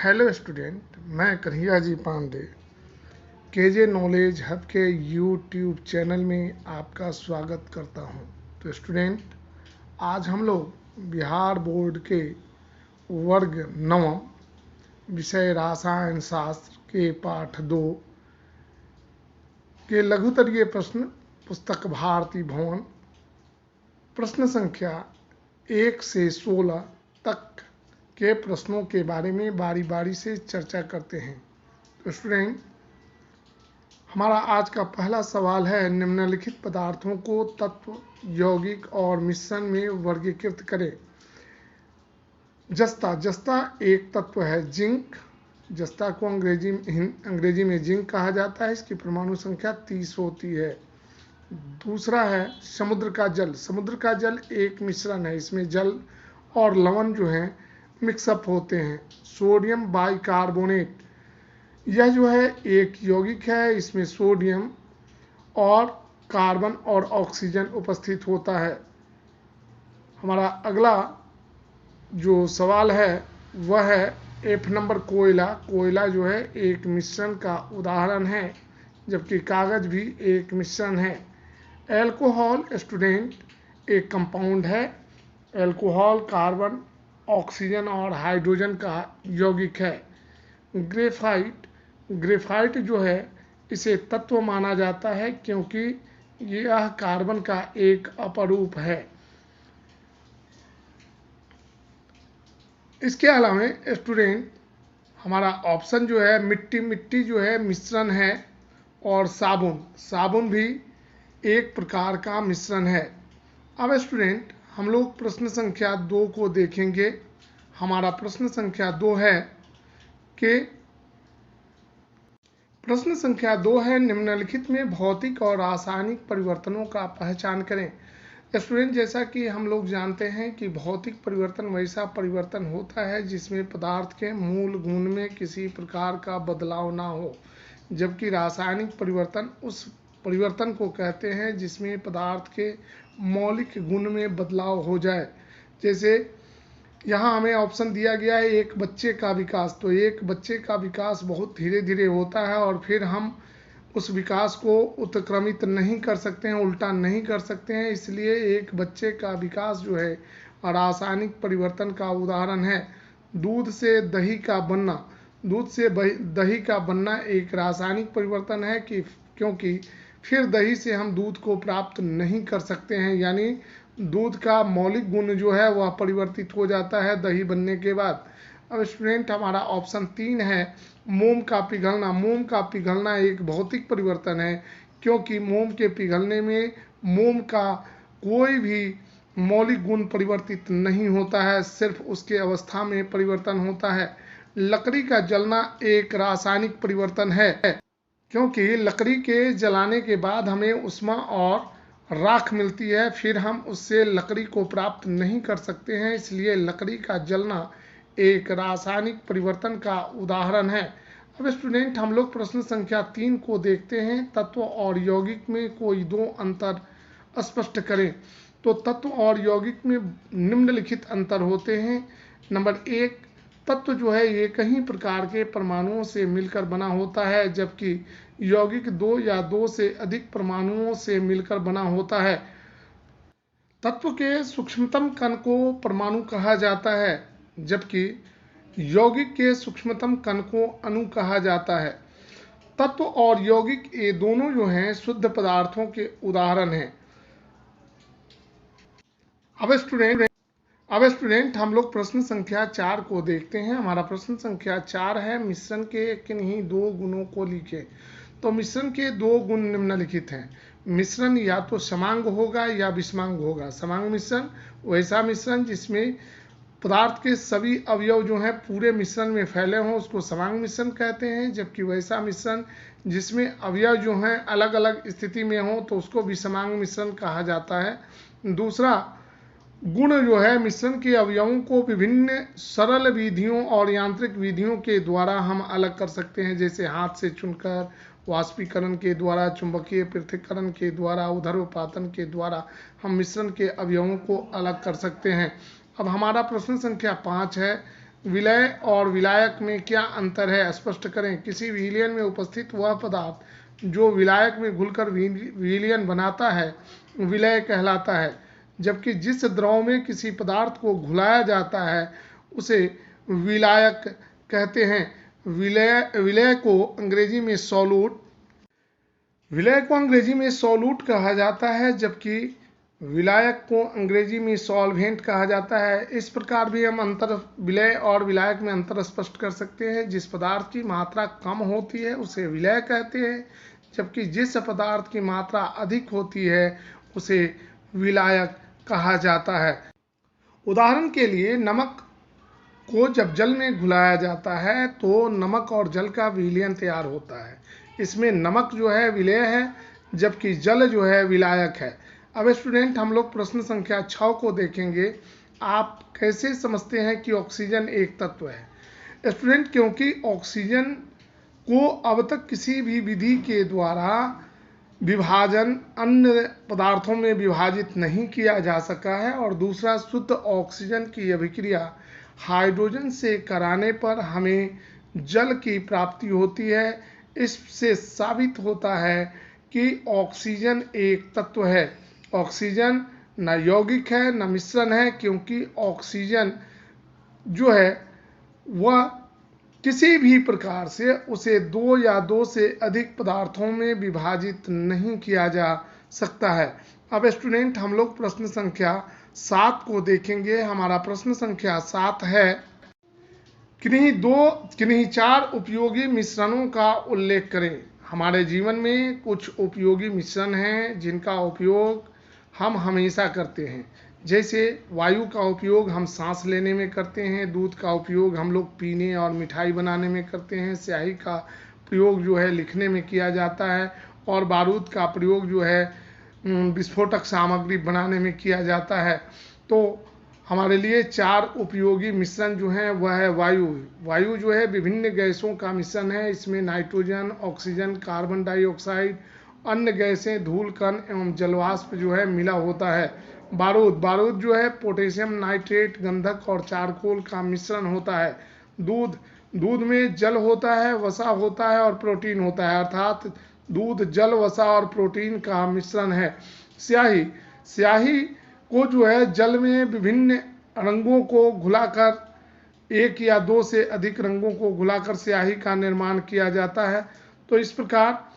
Hello student, मैं Kanhaiya ji Pandey KJ knowledge hub के YouTube channel में आपका स्वागत करता हूं। तो स्टूडेंट, आज हम लोग बिहार बोर्ड के वर्ग नवम विषय रसायन शास्त्र के पाठ 2 के लघुतरीय प्रश्न पुस्तक भारती भवन प्रश्न संख्या 1 से 16 तक के प्रश्नों के बारे में बारी बारी से चर्चा करते हैं। तो स्टूडेंट, हमारा आज का पहला सवाल है, निम्नलिखित पदार्थों को तत्व, यौगिक और मिश्रण में वर्गीकृत करें। जस्ता जस्ता एक तत्व है जिंक। जस्ता को अंग्रेजी में जिंक कहा जाता है। इसकी परमाणु संख्या 30 होती है। दूसरा है समुद्र का जल। समुद्र का जल एक मिश्रण है। इसमें जल और लवण जो है मिक्सअप होते हैं। सोडियम बाइकार्बोनेट, यह जो है एक यौगिक है। इसमें सोडियम और कार्बन और ऑक्सीजन उपस्थित होता है। हमारा अगला जो सवाल है वह है F नंबर कोयला। कोयला जो है एक मिश्रण का उदाहरण है, जबकि कागज भी एक मिश्रण है। एल्कोहल स्टूडेंट एक कंपाउंड है। एल्कोहल कार्बन, ऑक्सीजन और हाइड्रोजन का यौगिक है। ग्रेफाइट, ग्रेफाइट जो है इसे तत्व माना जाता है क्योंकि यह कार्बन का एक अपरूप है। इसके अलावा स्टूडेंट, हमारा ऑप्शन जो है मिट्टी। मिट्टी जो है मिश्रण है। और साबुन, साबुन भी एक प्रकार का मिश्रण है। अब स्टूडेंट, हम लोग प्रश्न संख्या 2 को देखेंगे। हमारा प्रश्न संख्या 2 है कि प्रश्न संख्या 2 है, निम्नलिखित में भौतिक और रासायनिक परिवर्तनों का पहचान करें। स्टूडेंट, जैसा कि हम लोग जानते हैं कि भौतिक परिवर्तन वैसा परिवर्तन होता है जिसमें पदार्थ के मूल गुण में किसी प्रकार का बदलाव ना हो, जबकि रासायनिक परिवर्तन उस परिवर्तन को कहते हैं जिसमें पदार्थ के मौलिक गुण में बदलाव हो जाए। जैसे यहाँ हमें ऑप्शन दिया गया है एक बच्चे का विकास। तो एक बच्चे का विकास बहुत धीरे धीरे होता है और फिर हम उस विकास को उत्क्रमित नहीं कर सकते हैं, उल्टा नहीं कर सकते हैं। इसलिए एक बच्चे का विकास जो है रासायनिक परिवर्तन का उदाहरण है। दूध से दही का बनना, दूध से दही का बनना एक रासायनिक परिवर्तन है क्योंकि फिर दही से हम दूध को प्राप्त नहीं कर सकते हैं, यानी दूध का मौलिक गुण जो है वह परिवर्तित हो जाता है दही बनने के बाद। अब स्टूडेंट, हमारा ऑप्शन 3 है मोम का पिघलना। मोम का पिघलना एक भौतिक परिवर्तन है क्योंकि मोम के पिघलने में मोम का कोई भी मौलिक गुण परिवर्तित नहीं होता है, सिर्फ उसके अवस्था में परिवर्तन होता है। लकड़ी का जलना एक रासायनिक परिवर्तन है क्योंकि लकड़ी के जलाने के बाद हमें उष्मा और राख मिलती है, फिर हम उससे लकड़ी को प्राप्त नहीं कर सकते हैं। इसलिए लकड़ी का जलना एक रासायनिक परिवर्तन का उदाहरण है। अब स्टूडेंट, हम लोग प्रश्न संख्या 3 को देखते हैं। तत्व और यौगिक में कोई 2 अंतर स्पष्ट करें। तो तत्व और यौगिक में निम्नलिखित अंतर होते हैं। नंबर 1, तत्व जो है एक ही प्रकार के परमाणुओं से मिलकर बना होता है, जबकि यौगिक 2 या 2 से अधिक परमाणुओं से मिलकर बना होता है। तत्व के सूक्ष्मतम कण को परमाणु कहा जाता है, जबकि यौगिक के सूक्ष्मतम कण को अणु कहा जाता है। तत्व और यौगिक ये दोनों जो हैं शुद्ध पदार्थों के उदाहरण हैं। अब स्टूडेंट, हम लोग प्रश्न संख्या 4 को देखते हैं। हमारा प्रश्न संख्या 4 है, मिश्रण के किन्हीं 2 गुणों को लिखें। तो मिश्रण के 2 गुण निम्नलिखित हैं। मिश्रण या तो समांग होगा या विषमांग होगा। समांग मिश्रण वैसा मिश्रण जिसमें पदार्थ के सभी अवयव जो हैं पूरे मिश्रण में फैले हों, उसको समांग मिश्रण कहते हैं। जबकि वैसा मिश्रण जिसमें अवयव जो हैं अलग अलग स्थिति में हों तो उसको विषमांग मिश्रण कहा जाता है। दूसरा गुण जो है, मिश्रण के अवयवों को विभिन्न सरल विधियों और यांत्रिक विधियों के द्वारा हम अलग कर सकते हैं, जैसे हाथ से चुनकर, वाष्पीकरण के द्वारा, चुंबकीय पृथक्करण के द्वारा, ऊर्ध्वपातन के द्वारा हम मिश्रण के अवयवों को अलग कर सकते हैं। अब हमारा प्रश्न संख्या 5 है, विलय और विलायक में क्या अंतर है, स्पष्ट करें। किसी विलयन में उपस्थित वह पदार्थ जो विलायक में घुलकर विलयन बनाता है विलय कहलाता है, जबकि जिस द्रव में किसी पदार्थ को घुलाया जाता है उसे विलायक कहते हैं। विलय को अंग्रेजी में सॉल्यूट कहा जाता है, जबकि विलायक को अंग्रेजी में सॉल्वेंट कहा जाता है। इस प्रकार भी हम विलय और विलायक में अंतर स्पष्ट कर सकते हैं। जिस पदार्थ की मात्रा कम होती है उसे विलय कहते हैं, जबकि जिस पदार्थ की मात्रा अधिक होती है उसे विलायक कहा जाता है। उदाहरण के लिए नमक को जब जल में घुलाया जाता है तो नमक और जल का विलयन तैयार होता है। इसमें नमक जो है विलय है, जबकि जल जो है विलायक है। अब स्टूडेंट हम लोग प्रश्न संख्या 6 को देखेंगे। आप कैसे समझते हैं कि ऑक्सीजन एक तत्व है। स्टूडेंट, क्योंकि ऑक्सीजन को अब तक किसी भी विधि के द्वारा विभाजन अन्य पदार्थों में विभाजित नहीं किया जा सका है, और दूसरा, शुद्ध ऑक्सीजन की अभिक्रिया हाइड्रोजन से कराने पर हमें जल की प्राप्ति होती है। इससे साबित होता है कि ऑक्सीजन एक तत्व है। ऑक्सीजन न यौगिक है न मिश्रण है, क्योंकि ऑक्सीजन जो है वह किसी भी प्रकार से उसे 2 या 2 से अधिक पदार्थों में विभाजित नहीं किया जा सकता है। अब स्टूडेंट हम लोग प्रश्न संख्या 7 को देखेंगे। हमारा प्रश्न संख्या 7 है, किन्हीं 4 उपयोगी मिश्रणों का उल्लेख करें। हमारे जीवन में कुछ उपयोगी मिश्रण हैं जिनका उपयोग हम हमेशा करते हैं। जैसे वायु का उपयोग हम सांस लेने में करते हैं, दूध का उपयोग हम लोग पीने और मिठाई बनाने में करते हैं, स्याही का प्रयोग जो है लिखने में किया जाता है, और बारूद का प्रयोग जो है विस्फोटक सामग्री बनाने में किया जाता है। तो हमारे लिए 4 उपयोगी मिश्रण जो हैं वह है वायु जो है विभिन्न गैसों का मिश्रण है। इसमें नाइट्रोजन, ऑक्सीजन, कार्बन डाइऑक्साइड, अन्य गैसें, धूल कण एवं जलवाष्प जो है मिला होता है। बारूद जो है पोटेशियम नाइट्रेट, गंधक और चारकोल का मिश्रण होता है। दूध में जल होता है, वसा होता है और प्रोटीन होता है, अर्थात दूध जल, वसा और प्रोटीन का मिश्रण है। स्याही को जो है जल में विभिन्न रंगों को घुलाकर 1 या 2 से अधिक रंगों को घुलाकर स्याही का निर्माण किया जाता है। तो इस प्रकार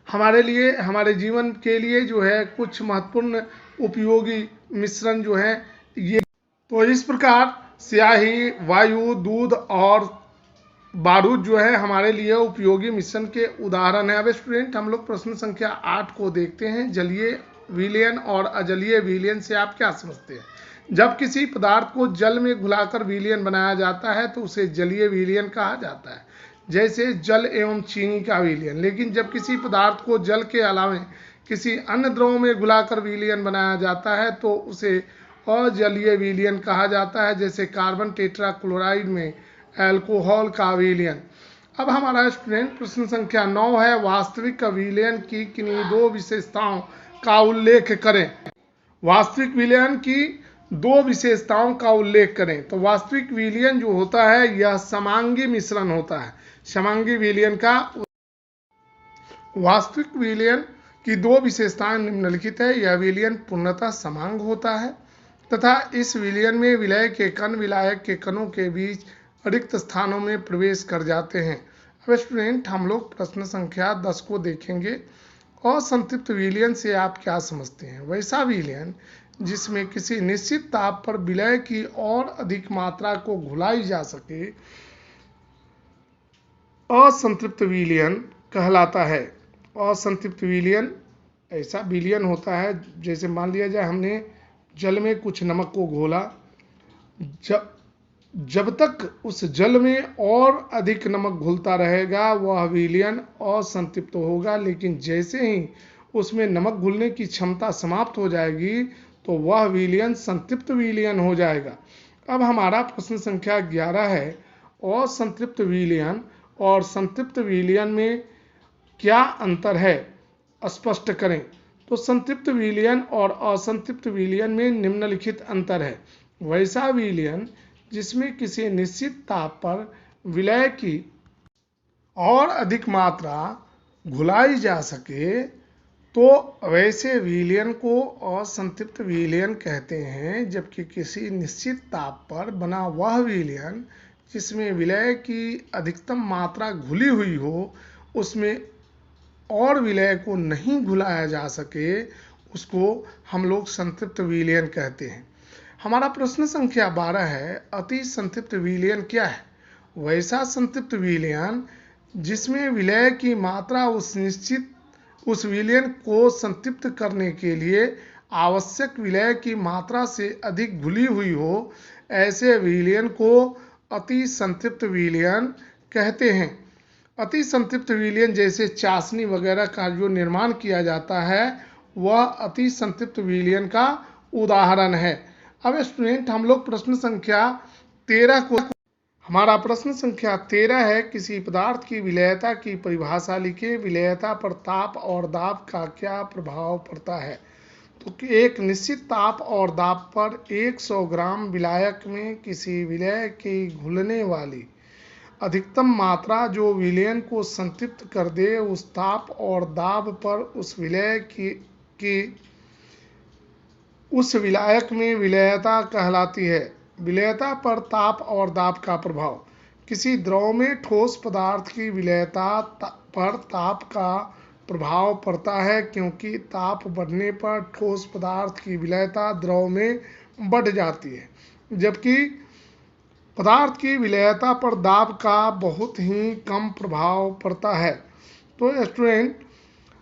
हमारे जीवन के लिए जो है कुछ महत्वपूर्ण उपयोगी मिश्रण जो है ये। तो इस प्रकार स्याही, वायु, दूध और बारूद जो है हमारे लिए उपयोगी मिश्रण के उदाहरण है। अब स्टूडेंट हम लोग प्रश्न संख्या 8 को देखते हैं। जलीय विलयन और अजलीय विलयन से आप क्या समझते हैं। जब किसी पदार्थ को जल में घुलाकर विलयन बनाया जाता है तो उसे जलीय विलयन कहा जाता है, जैसे जल एवं चीनी का विलयन। लेकिन जब किसी पदार्थ को जल के अलावा किसी अन्य द्रव में घुलाकर विलयन बनाया जाता है तो उसे अजलीय विलयन कहा जाता है, जैसे कार्बन टेट्राक्लोराइड में अल्कोहल का विलयन। अब हमारा स्टूडेंट प्रश्न संख्या 9 है, वास्तविक विलयन की किन्हीं 2 विशेषताओं का उल्लेख करें। वास्तविक विलयन की 2 विशेषताओं का उल्लेख करें। तो वास्तविक विलयन जो होता है यह समांगी मिश्रण होता है। समांगी विलयन का वास्तविक विलयन की 2 विशेषताएं निम्नलिखित है। यह विलयन पूर्णतः समांग होता है तथा इस विलयन में विलय के कण विलायक के कणों के बीच रिक्त स्थानों में प्रवेश कर जाते हैं। अब स्टूडेंट हम लोग प्रश्न संख्या 10 को देखेंगे। असंतृप्त विलयन से आप क्या समझते हैं। वैसा विलयन जिसमें किसी निश्चित ताप पर विलय की और अधिक मात्रा को घुलाई जा सके असंतृप्त विलयन कहलाता है। असंतृप्त विलयन ऐसा विलयन होता है जैसे मान लिया जाए हमने जल में कुछ नमक को घोला, जब तक उस जल में और अधिक नमक घुलता रहेगा वह विलयन असंतृप्त होगा, लेकिन जैसे ही उसमें नमक घुलने की क्षमता समाप्त हो जाएगी तो वह विलयन संतृप्त विलयन हो जाएगा। अब हमारा प्रश्न संख्या 11 है, असंतृप्त विलयन और संतृप्त विलयन में क्या अंतर है, स्पष्ट करें। तो संतृप्त विलयन और असंतृप्त विलयन में निम्नलिखित अंतर है। वैसा विलयन जिसमें किसी निश्चित ताप पर विलय की और अधिक मात्रा घुलाई जा सके तो वैसे विलयन को असंतृप्त विलयन कहते हैं। जबकि किसी निश्चित ताप पर बना वह विलयन जिसमें विलय की अधिकतम मात्रा घुली हुई हो, उसमें और विलय को नहीं घुलाया जा सके, उसको हम लोग संतृप्त विलयन कहते हैं। हमारा प्रश्न संख्या 12 है, अति संतृप्त विलयन क्या है? वैसा संतृप्त विलयन जिसमें विलय की मात्रा उस विलयन को संतृप्त करने के लिए आवश्यक विलय की मात्रा से अधिक घुली हुई हो, ऐसे विलयन को अति संतृप्त विलयन कहते हैं। अति संतृप्त विलयन जैसे चाशनी वगैरह का जो निर्माण किया जाता है, वह अति संतृप्त विलयन का उदाहरण है। अब स्टूडेंट हम लोग प्रश्न संख्या 13 को, हमारा प्रश्न संख्या 13 है, किसी पदार्थ की विलयता की परिभाषा लिखें। विलयता पर ताप और दाब का क्या प्रभाव पड़ता है? तो एक निश्चित ताप और दाब पर 100 ग्राम विलायक में किसी विलय की घुलने वाली अधिकतम मात्रा जो विलयन को संतृप्त कर दे, उस ताप और दाब पर उस विलय की उस विलायक में विलयता कहलाती है। विलयता पर ताप और दाब का प्रभाव। किसी द्रव में ठोस पदार्थ की विलयता पर ताप का प्रभाव पड़ता है, क्योंकि ताप बढ़ने पर ठोस पदार्थ की विलयता द्रव में बढ़ जाती है, जबकि पदार्थ की विलयता पर दाब का बहुत ही कम प्रभाव पड़ता है। तो स्टूडेंट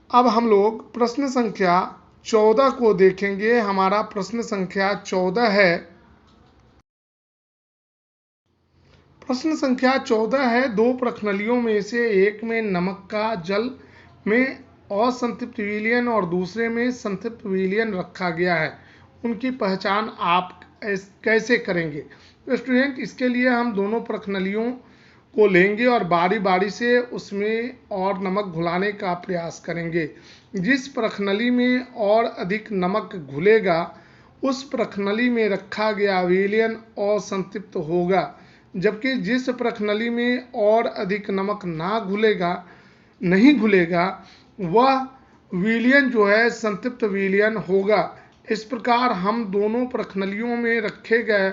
अब हम लोग प्रश्न संख्या 14 को देखेंगे। हमारा प्रश्न संख्या 14 है, प्रश्न संख्या 14 है, दो प्रश्नलियों में से एक में नमक का जल में असंतृप्त विलयन और दूसरे में संतृप्त विलयन रखा गया है, उनकी पहचान आप कैसे करेंगे? तो स्टूडेंट इसके लिए हम दोनों प्रश्नलियों को लेंगे और बारी बारी से उसमें और नमक घुलाने का प्रयास करेंगे। जिस प्रश्नली में और अधिक नमक घुलेगा, उस प्रश्नली में रखा गया विलयन असंतृप्त होगा, जबकि जिस प्रश्नली में और अधिक नमक नहीं घुलेगा, वह विलयन जो है संतृप्त विलयन होगा। इस प्रकार हम दोनों प्रश्नलियों में रखे गए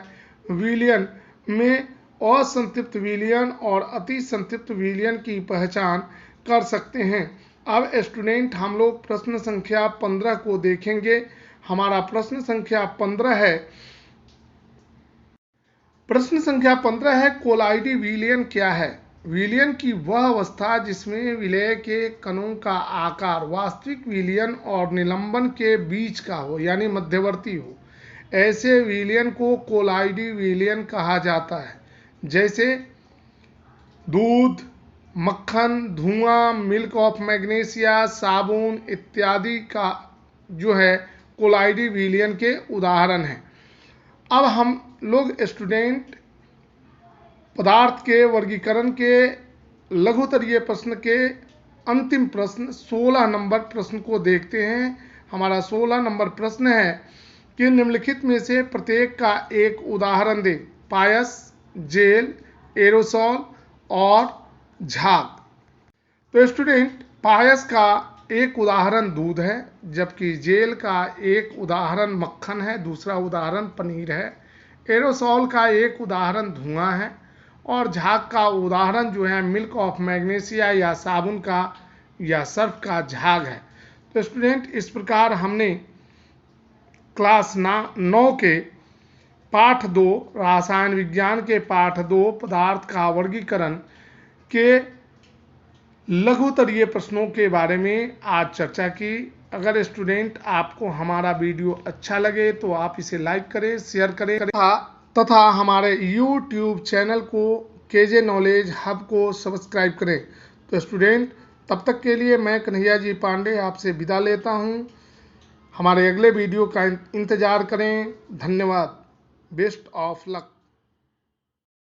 विलयन में असंतृप्त विलयन और अति संतृप्त विलयन की पहचान कर सकते हैं। अब स्टूडेंट हम लोग प्रश्न संख्या 15 को देखेंगे। हमारा प्रश्न संख्या 15 है, प्रश्न संख्या 15 है, कोलाइडी विलयन क्या है? विलयन की वह अवस्था जिसमें विलय के कणों का आकार वास्तविक विलयन और निलंबन के बीच का हो, यानी मध्यवर्ती हो। ऐसे विलयन को कोलाइडी विलयन कहा जाता है। जैसे दूध, मक्खन, धुआं, मिल्क ऑफ मैग्नीशिया, साबुन इत्यादि का जो है कोलाइडी विलयन के उदाहरण हैं। अब हम लोग स्टूडेंट पदार्थ के वर्गीकरण के लघुतरीय प्रश्न के अंतिम प्रश्न 16 नंबर प्रश्न को देखते हैं। हमारा 16 नंबर प्रश्न है कि निम्नलिखित में से प्रत्येक का एक उदाहरण दें। पायस, जेल, एरोसोल और झाग। तो स्टूडेंट पायस का एक उदाहरण दूध है, जबकि जेल का एक उदाहरण मक्खन है, दूसरा उदाहरण पनीर है। एरोसोल का एक उदाहरण धुआं है और झाग का उदाहरण जो है मिल्क ऑफ मैग्नीशिया या साबुन का या सर्फ का झाग है। तो स्टूडेंट इस प्रकार हमने क्लास 9 के पाठ 2 रसायन विज्ञान के पाठ 2 पदार्थ का वर्गीकरण के लघुतरीय प्रश्नों के बारे में आज चर्चा की। अगर स्टूडेंट आपको हमारा वीडियो अच्छा लगे तो आप इसे लाइक करें, शेयर करें तथा हमारे YouTube चैनल को केजे नॉलेज हब को सब्सक्राइब करें। तो स्टूडेंट तब तक के लिए मैं कन्हैया जी पांडे आपसे विदा लेता हूं। हमारे अगले वीडियो का इंतज़ार करें। धन्यवाद। Best of luck.